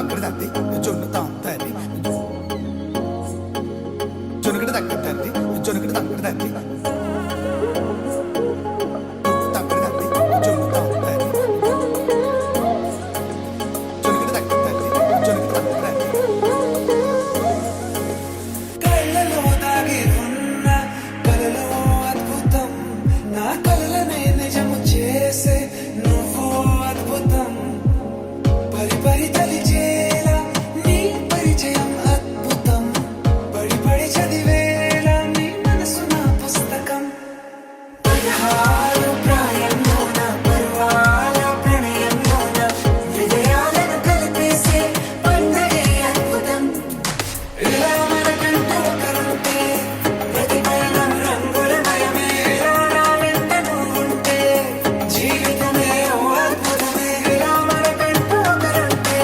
తగ్గడదండి జొన్నుతాం తల్లి జొనుకటి తగ్గదండి జొనుకటి తగ్గదండి తగ్గదండి జొన్నుతాం తల్లి జొనుకటి తగ్గదండి జొనుకటి తగ్గదండి కళ్ళలో దాగి ఉన్న కలలో అద్భుతం నా కలలనే నిజము చేసే నువ్వు అద్భుతం పరి పరి తలిచేలా నీ పరిచయం అద్భుతం పడి పడి చదివేలా నీ మనసు నా పుస్తకం పదహారు ప్రాయంలోన పర్వాల ప్రణయంలోన హృదయాలను కలిపేసే పండగే అద్భుతం ఇలా మనకంటూ ఒకరుంటే ప్రతి పయనం రంగులమయమే ఇలా నా వెంట నువ్వుంటే జీవితమే ఓ అద్భుతమే ఇలా మనకంటూ ఒకరుంటే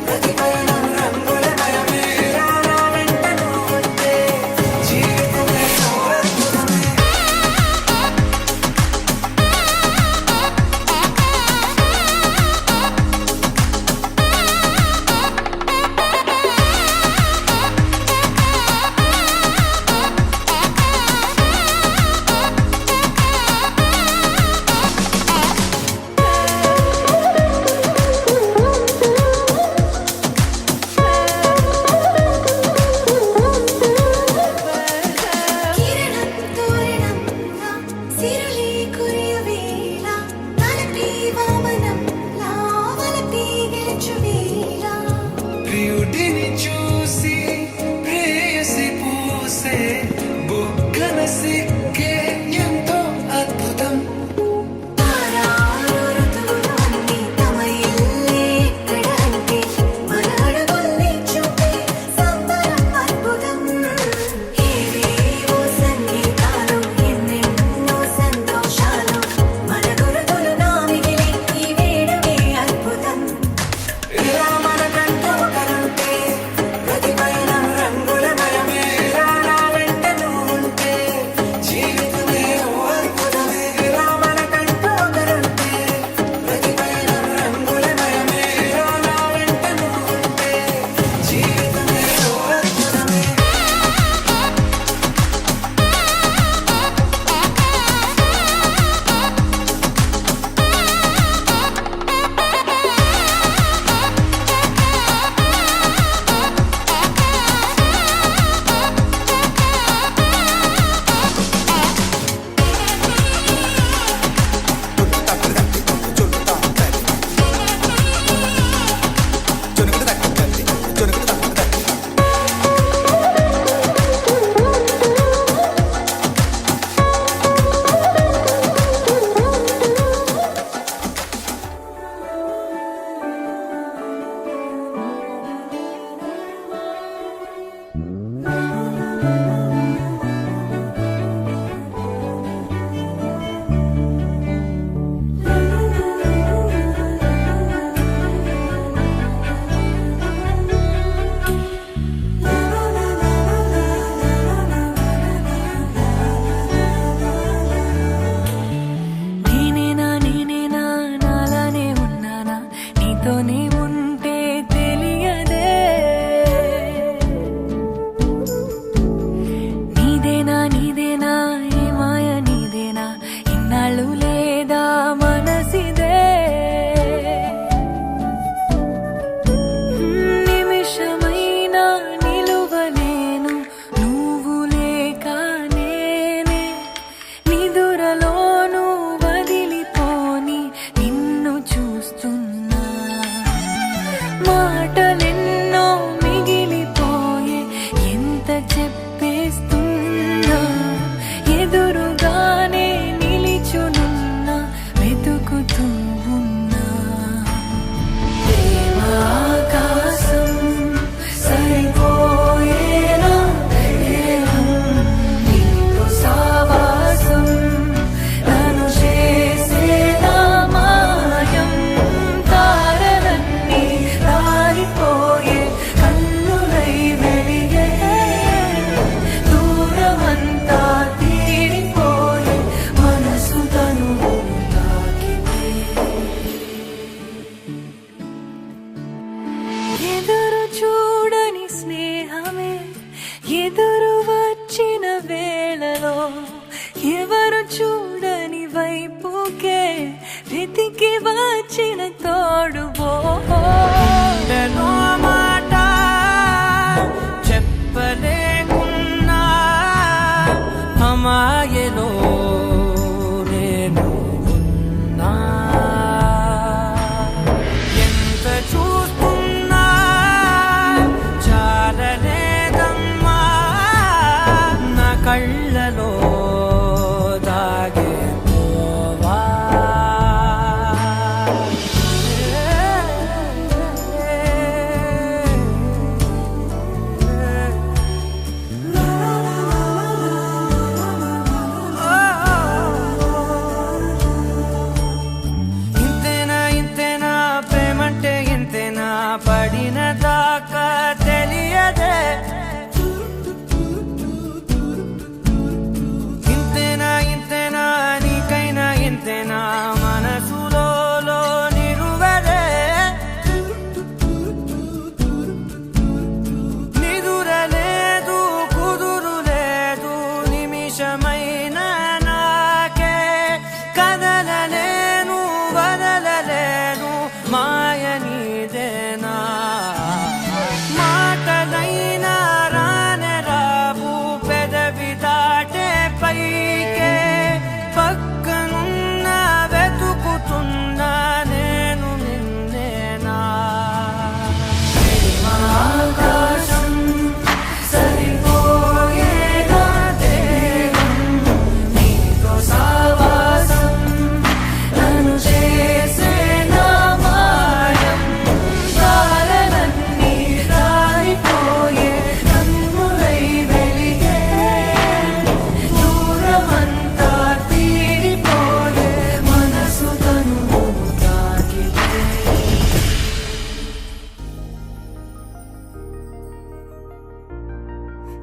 ప్రతి పయనం రంగులమయమే ఇలా నా వెంట నువ్వుంటే జీవితమే ఓ అద్భుతమే కిరణం తోరణంలా సిరులే కురియవేళ తలపి వామనంలా వలపి గెలుచువేళ ప్రియుడిని చూసి ప్రేయసి పూసే బుగ్గన సిగ్గే ఎంతో అద్భుతం తారారు ఋతువులు అన్నీ తమ ఇల్లే ఎక్కడ అంటే మన అడుగుల్ని చూపే సంబరం అద్భుతం ఏవేవో సంగీతాలు ఎన్నెన్నో సంతోషాలు మన గురుతులు నామిగిలే ఈ వేడుకే అద్భుతం ఇలా మనకంటూ ఒకరుంటే ప్రతి పయనం రంగులమయమే ఇలా నా వెంట నువ్వుంటే జీవితమే ఓ అద్భుతమే ఇలా మనకంటూ ఒకరుంటే ప్రతి పయనం రంగులమయమే ఇలా నా వెంట నువ్వుంటే జీవితమే ఓ అద్భుతమే తగ్గదండి జొన్నుతాం తల్లి జొనుకటి తగ్గదండి జొనుకటి తగ్గదండి నేనేనా నాలానే ఉన్నానా నీతోనే ఉంటే తెలియదే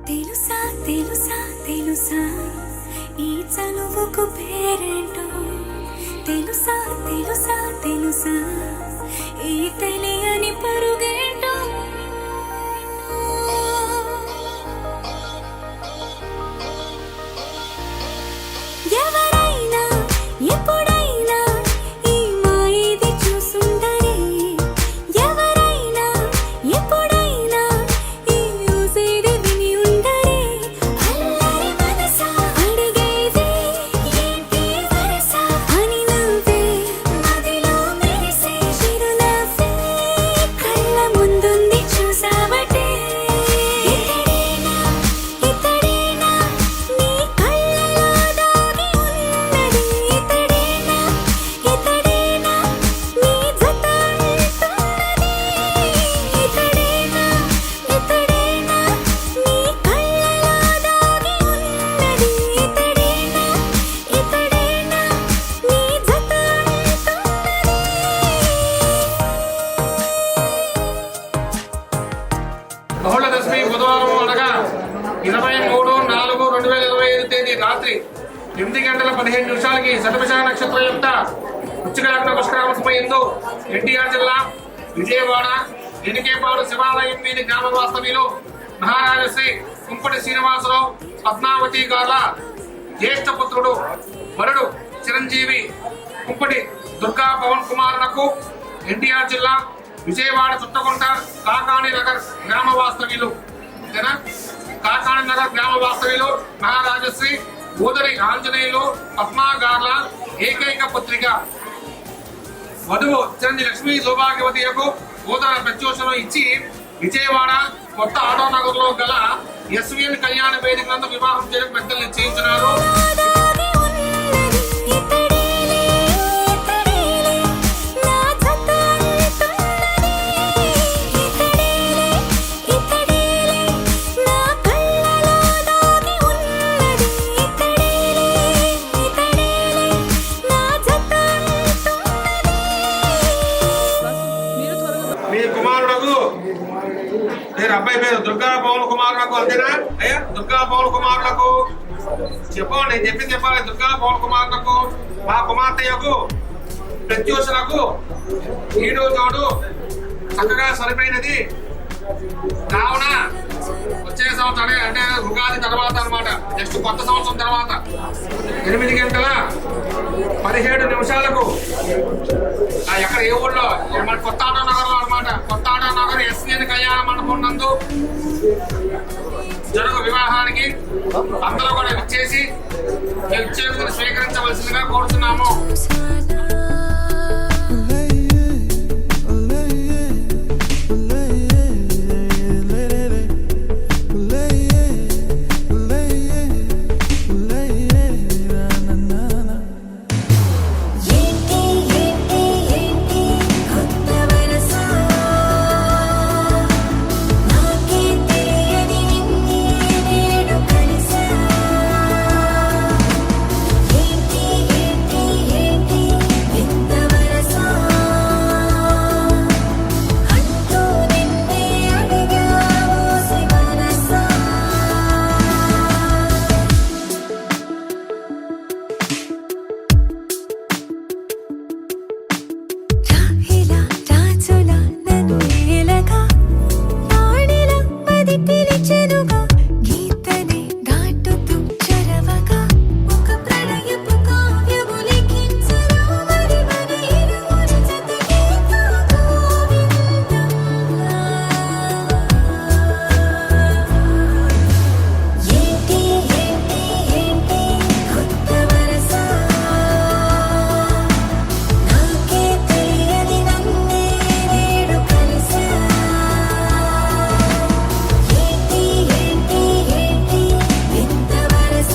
తెలుసా తెలుసా తెలుసా ఈ చనువుకు పేరేంటో తెలుసా తెలుసా తెలుసా ఈ తెలియని పరుగేంటో ఎవరైనా ఎప్పుడైనా ఈ మాయది చూసుండరే ఎవరైనా ఎప్పుడైనా ఈ ఊసేది విని ఉండరే అల్లరి మనసా అడిగేది ఏంటి వరస అని నవ్వే మదిలో మెరిసే చిరునవ్వే కళ్ళ ముందుంది చూసావటే ఇతడేనా ఇతడేనా నీ కళ్ళలో దాగి ఉన్నది ఇతడేనా ఇతడేనా నీ జత అంటున్నది ఇతడేనా ఇతడేనా నీ కళ్ళలో దాగి ఉన్నది ఇతడేనా ఇతడేనా నీ జత అంటున్నది బహుళ దశమి బుధవారం అనగా 23/4/2025 తేదీ రాత్రి 8:15 శతభిష నక్షత్రం యొక్క ఉచ్చగాగ్న పుష్కరామసమయందు ఎన్టీఆర్ జిల్లా విజయవాడ ఎనికేపాడు శివాలయం వీధి గ్రామ వాస్తవ్యులు మహారాజశ్రీ కుంపటి శ్రీనివాసరావు పద్మావతి గార్ల జ్యేష్ఠ పుత్రుడు వరుడు చిరంజీవి కుంపటి దుర్గా పవన్ కుమార్లకు ఎన్టీఆర్ జిల్లా విజయవాడ చుట్టకుంట కాకాణి నగర్ గ్రామ వాస్తవ్యులు కాకాణి నగర్ గ్రామ వాస్తవ్యులు మహారాజశ్రీ గోదరి ఆంజనేయులు పద్మాగార్ల ఏకైక పుత్రిక వధువు చిరంజీవి లక్ష్మీ సౌభాగ్యవతియకు గోదర ప్రత్యోషణం ఇచ్చి విజయవాడ కొత్త ఆటో నగర్ లో గల ఎస్విఎన్ కళ్యాణ వేదిక నందు వివాహం చేయడం పెద్దలు నిశ్చయించినారు. దాగి ఉన్నది ఇతడేలే ఇతడేలే నా జత అంటున్నది ఇతడేలే ఇతడేలే నా కళ్ళలో దాగి ఉన్నది ఇతడేలే ఇతడేలే నా జత అంటున్నది మీ కుమారుడు పేరు అబ్బాయి పేరు దుర్గా పవన్ కుమారులకు అంతేనా అయ్యా దుర్గా పవన్ కుమారులకు చెప్పండి నేను చెప్పింది చెప్పాలి. దుర్గా పవన్ కుమారులకు మా కుమార్తెకు ప్రత్యూషలకు ఈడు జోడు చక్కగా సరిపోయినది కావున వచ్చే సంవత్సరం అంటే ఉగాది తర్వాత అన్నమాట నెక్స్ట్ కొత్త సంవత్సరం తర్వాత 8:17 ఎక్కడ ఏ ఊళ్ళో మన కొత్త ఆటో నగర్ లో అనమాట కొత్త ఆటో నగర్ ఎస్ఎన్ కళ్యాణ మండపం నందు జరుగు వివాహానికి అందరూ కూడా విచ్చేసి విచ్చేతులను స్వీకరించవలసిందిగా కోరుతున్నాము. ఏంటి ఏంటి ఏంటి కొత్త వరస నాకే తెలియని నిన్నే నేడు కలిసా ఏంటి ఏంటి ఏంటి ఎంత వరస అంటూ నిన్నే అడిగా ఓసి మనసా రాహిలా రాజులా నన్నేలగా వాడిలా మది పిలిచెనుగా గీతనే దాటుతూ చరవగా ఒక ప్రణయపు కావ్యము లిఖించరా మరి మన ఇరువురి జతకే గోవిందం ఏంటి ఏంటి ఏంటి కొత్త వరస నాకే తెలియని నన్నే నేడు కలిసా ఏంటి ఏంటి ఏంటి ఎంత వరస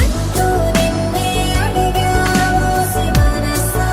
అంటూ నిన్నే అడిగా ఓసి మనసా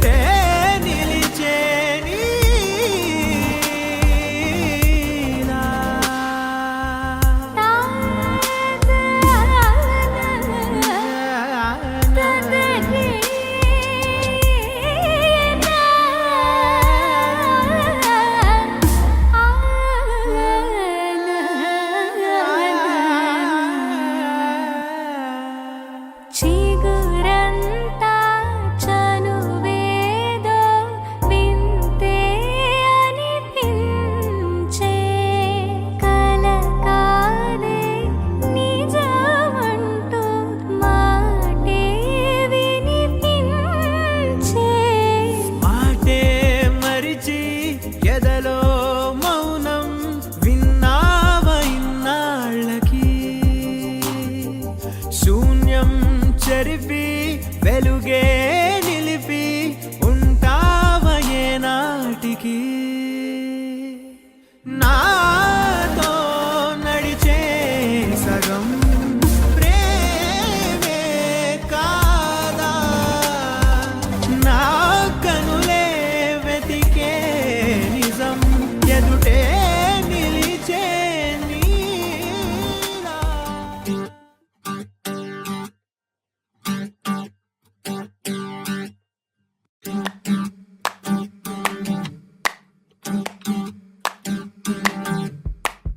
ఎదుటే నిలిచే నీలా. చిగురంతా చనువేదో వింతే అనిపించే కల కాదే నిజమంటూ మాటే వినిపించే మాటే మరిచి ఎదలో మౌనం విన్నావ ఇన్నాళ్ళకి శూన్యం చెరిపి వెలుగే నిలిపి ఉంటావ ఏనాటికి నాతో నడిచే సగం ప్రేమే కాదా నా కనులే వెతికే నిజం ఎదుటే నిలిచే నీలా.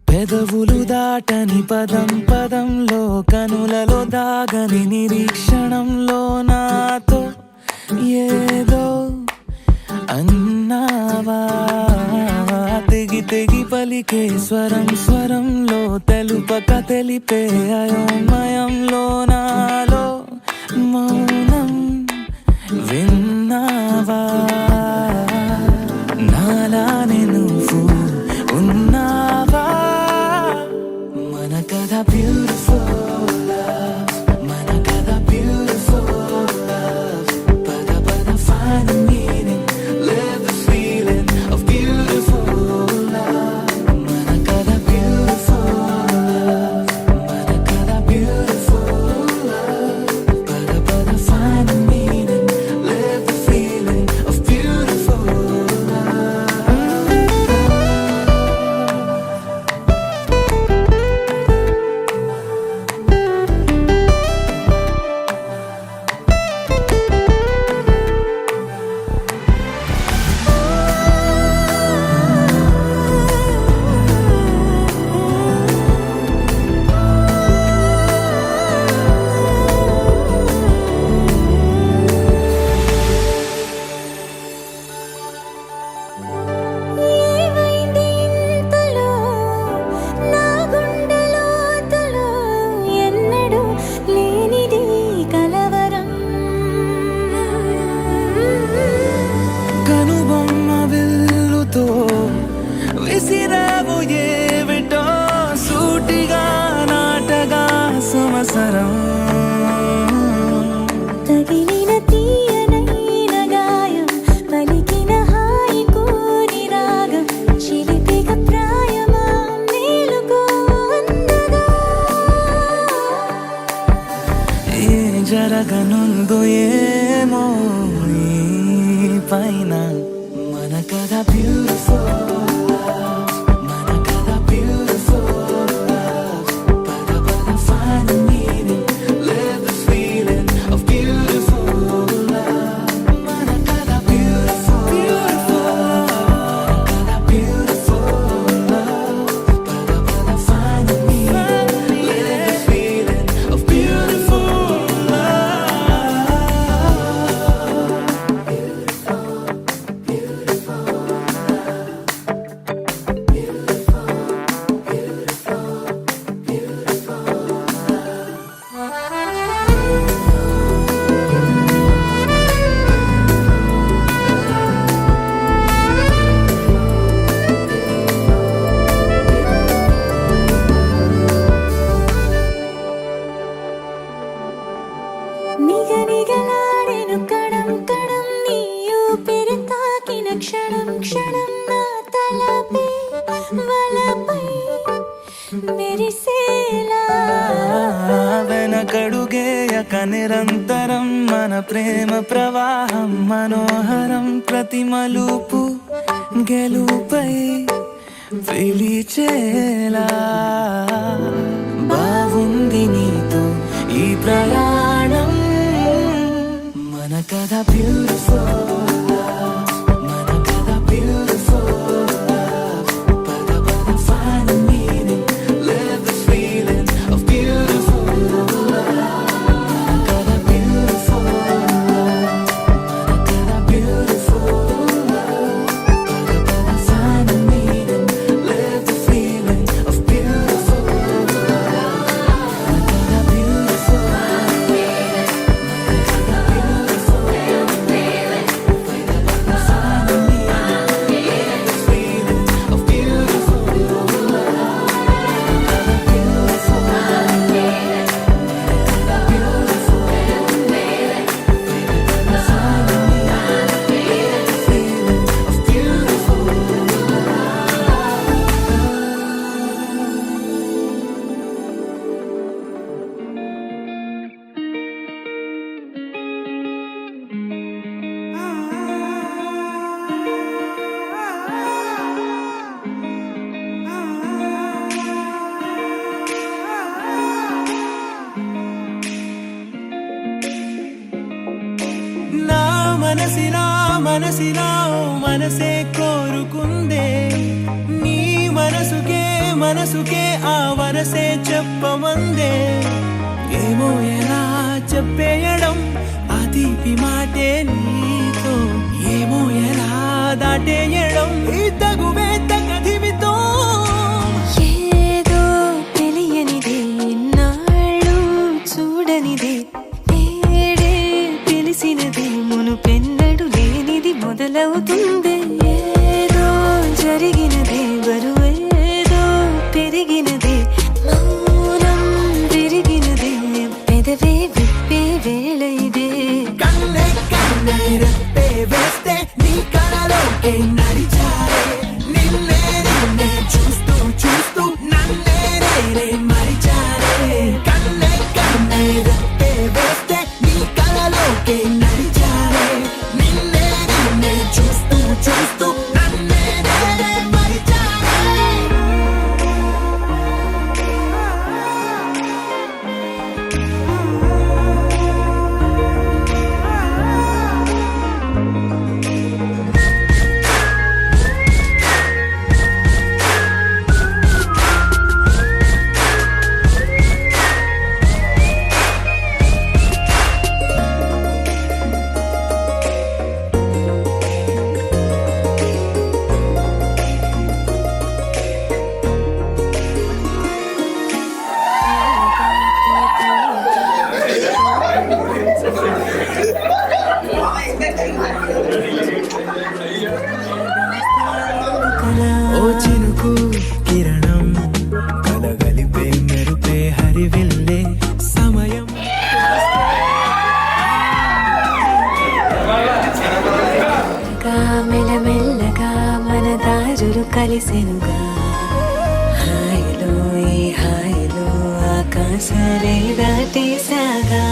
పెదవులు దాటని పదం పదంలో కనులలో దాగని నిరీక్షణంలో నాతో ఏదో అన్నావా తెగి తెగి పలికే స్వరం స్వరంలో తెలుపక తెలిపే అయోమయంలో నాలో మౌనం విన్నావా నాలానే నువ్వు ఉన్నావా మన కథ బ్యూటిఫుల్ మన కథ బ్యూటిఫుల్ పద పద find the meaning live the feeling of beautiful మన కథ beautiful మన కథ beautiful పద పద find the meaning live the feeling of beautiful. ఏమైంది ఇంతలో నా గుండెలోతులో ఎన్నడూ లేనిది కలవరం కనుబొమ్మ విల్లుతో విసిరావు ఏవిటో సూటిగా నాటగా సమసరం తగిలిన తీయనైన గాయం పలికిన హాయి కోరి రాగం చిలిపిక ప్రాయమా మేలుకో అందగా ఏ జరగనుందో ఏమో ఈ పైన మన కథ బ్యూటిఫుల్ మన కథ బ్యూటిఫుల్ పద పద find the meaning live the feeling of beautiful మన కథ beautiful మన కథ beautiful పద పద find the meaning live the feeling of beautiful. నిగనిగలాడెను Kadam Kadam నీ ఊపిరి తాకిన క్షణం క్షణం నా తలపై వలపై మెరిసేలా వెనకడుగేయక నిరంతరం మన మన ప్రేమ ప్రవాహం మనోహరం ప్రతి మలుపు గెలుపై పిలిచేలా బాగుంది నీతో ఈ ప్రయాణం మన కథ బ్యూటిఫుల్ మన కథ బ్యూటిఫుల్ పద పద find the meaning live the feeling of beautiful మన కథ beautiful మన కథ beautiful పద పద find the meaning live the feeling of beautiful మన కథ beautiful నా మనసినా మనసే కోరుకుందే నీ మనసుకే ఆ వరసే చెప్పమందే ఏమో ఎలా చెప్పేయడం ఆ తీపి మాటే నీతో ఏమో ఎలా దాటేయడం ఈ తగువే తగదివితో ఏదో తెలియనిదే నాళ్ళు చూడనిదే నేడే తెలిసినదే మునుపెన్నడు లేనిది మొదలవుతుంది ఏదో జరిగినదే బరువేదో పెరిగినదే మౌనం విరిగినదే పెదవే విప్పే వేళ ఇదే కన్నే రెప్పే వేస్తే నీ కళలోకే నడిచారే నిన్నే చూస్తూ నన్నే నేనే మరిచారే కన్నే రెప్పే వేస్తే నీ కళలోకే నడిచారే నిన్నే చూస్తూ నన్నే నేనే మరిచారే ఓ చినుకు కిరణం కలగలిపే మెరుపే హరివిల్లే సమయం మెల్లమెల్లగా మన దారులు కలిసెనుగా హాయిలో ఈ హాయిలో ఆకాశాలే దాటేసాగా